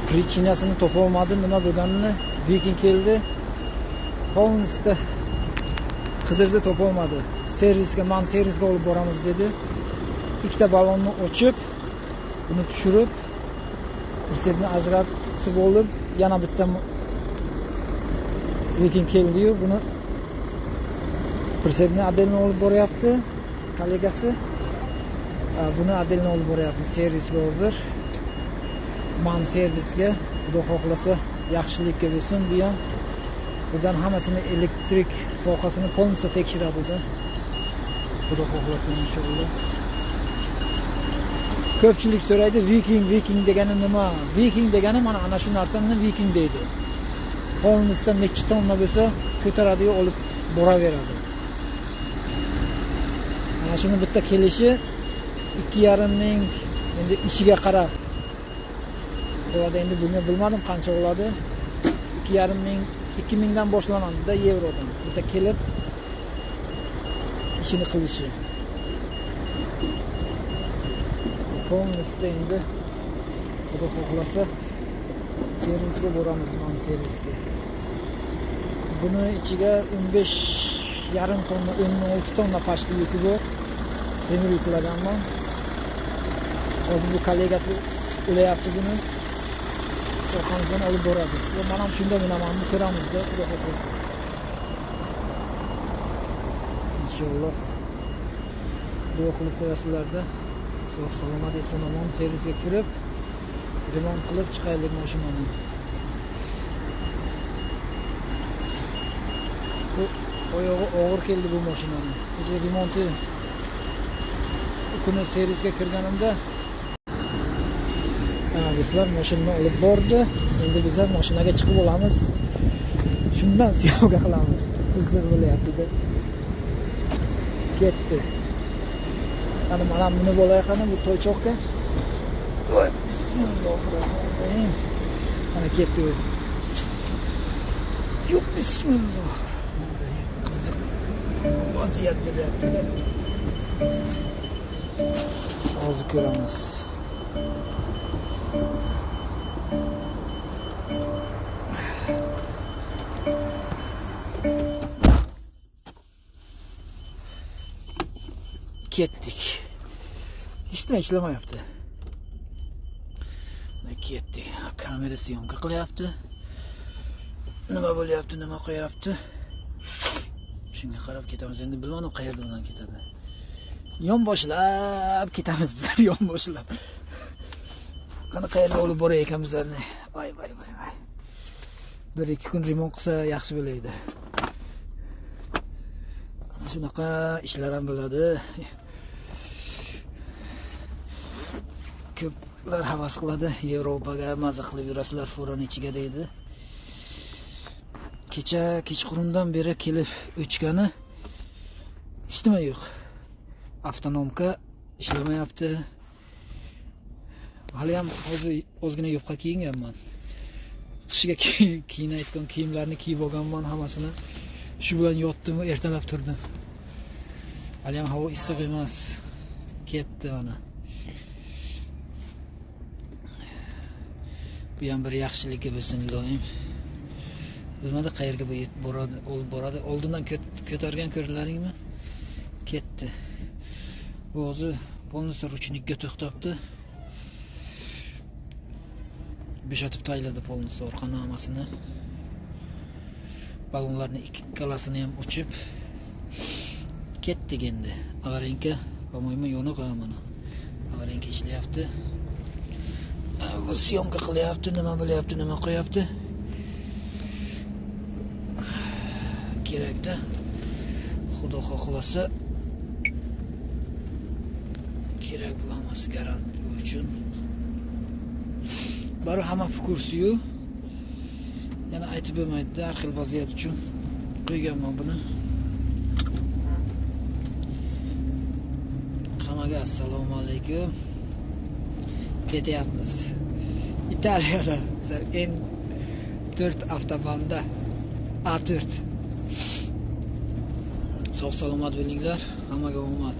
Prichinasini topa olmadim, nima bo'lganini. Viking keldi. Polnisda qidirdi, topa olmadi. Men servisga olib boramiz dedi. Ikkita ballonni ochib, buni tushirib, pritsepni ajratib olib, yana bitta Viking keldi-yu, buni pritsepni adelni olib boryapti kollegasi. Buni adelni olib boryapti servisga hozir. Man servisga, xudo xohlasa yaxshilikka bo'lsin bu ham. Buradan hammasini elektrik sohasini polnisda tekshiradi-da. Xudo xohlasa inshaalloh. Ko'pchilik so'raydi, Viking degani nima? Viking degani mana ana shu narsani Viking deydi. Polnisda necha tonna bo'lsa, ko'taradi-yu, olib boraveradi. Mana shuni bitta kelishi 2,5 ming endi ishiga qarab. Bo'ladi, endi buni bilmadim qancha bo'ladi. 2,5 ming, 2 mingdan boshlanadi-da yevrodan. Bitta kelib ishini qilishi. Polnisda endi xudo xohlasa servisga boramiz, man servisga. Buni ichiga 15,5 tonna, 16 tonna pashli yuki bor. Temir yuklaganman. Hozir bu kollegasi ulayapti buni. Orqamizdan olib boradi. Men ham shunda minaman, ko'ramizda, xudo xohlasa. Inshaalloh duo qilib qo'yasizlarda. Sog' salomat eson-omon servisga kirib, remont qilib chiqaylik mashinani. Bu oyog'i og'ir keldi bu mashinani. Kecha remonti kuni servisga kirganimda do'stlar mashinani olib bordi. Endi biz ham mashinaga chiqib olamiz. Shundan syomka qilamiz. Qiziq bo'layapti-da. Ketdi. Mana buni bo'layotgani bu to'ychoqqa. Voy, bismillahirrohmanirrohim. Mana ketdi u. Yo'q, bismillah. Qiziq vaziyat bo'lyapti-da. Hozir ko'ramiz. Ketdik. Hech nima ishlamayapti. Ketdik. Kamera syomka qilyapti. Nima bo'lyapti, nima qo'yapti? Shunga qarab ketamiz. Endi bilmadim qayerdan ketadi. Yon boshlab ketamiz biz, yon boshlab. Qani qayerga olib boray ekan bizlarni? Voy. 1-2 kun remont qilsa yaxshi bo'laydi. Shunaqa ishlar ham bo'ladi. Ko'plar havas qiladi, Yevropaga maza qilib yurasizlar foran ichiga deydi. Kecha kechqurundan beri kelib o'chgani hech nima yo'q. Avtonomka ishlamayapti. Hali ham hozir ozgina yubqa kiyinganman. Qishga kiyinayotgan kiyimlarni kiyib olganman hammasini. Shu bilan yotdim, ertalab turdim. Hali ham havo issiq emas. Ketdi mana. Bu ham bir yaxshilikka bo'lsin ilohim. Bilmadim qayerga bu boradi, olib boradi. Oldindan ko'targan ko'rdilaringmi? Ketdi. Bu o'zi polnisda ruchnikka to'xtabdi. Bo'shatib tayladi polnisda orqani hammasini. Balonlarni ikkalasini ham ochib ketdik endi. Avarenka, по-моему, yoniq mana. Avarenka ishlayapti. Bu syomka qilyapti, nima bo'lyapti, nima qo'yapti? Kerakda. Xudo xohlasa kerak bu hammasi garant uchun. Bari hamma fikrsiyu. Yana aytib bo'lmaydi, har xil vaziyat uchun qo'yganman buni. Qamaga assalomu alaykum. Ketyapmiz. Italiyada N4 avtobanda A4. Sog' salomat bo'linglar, hammaga omad.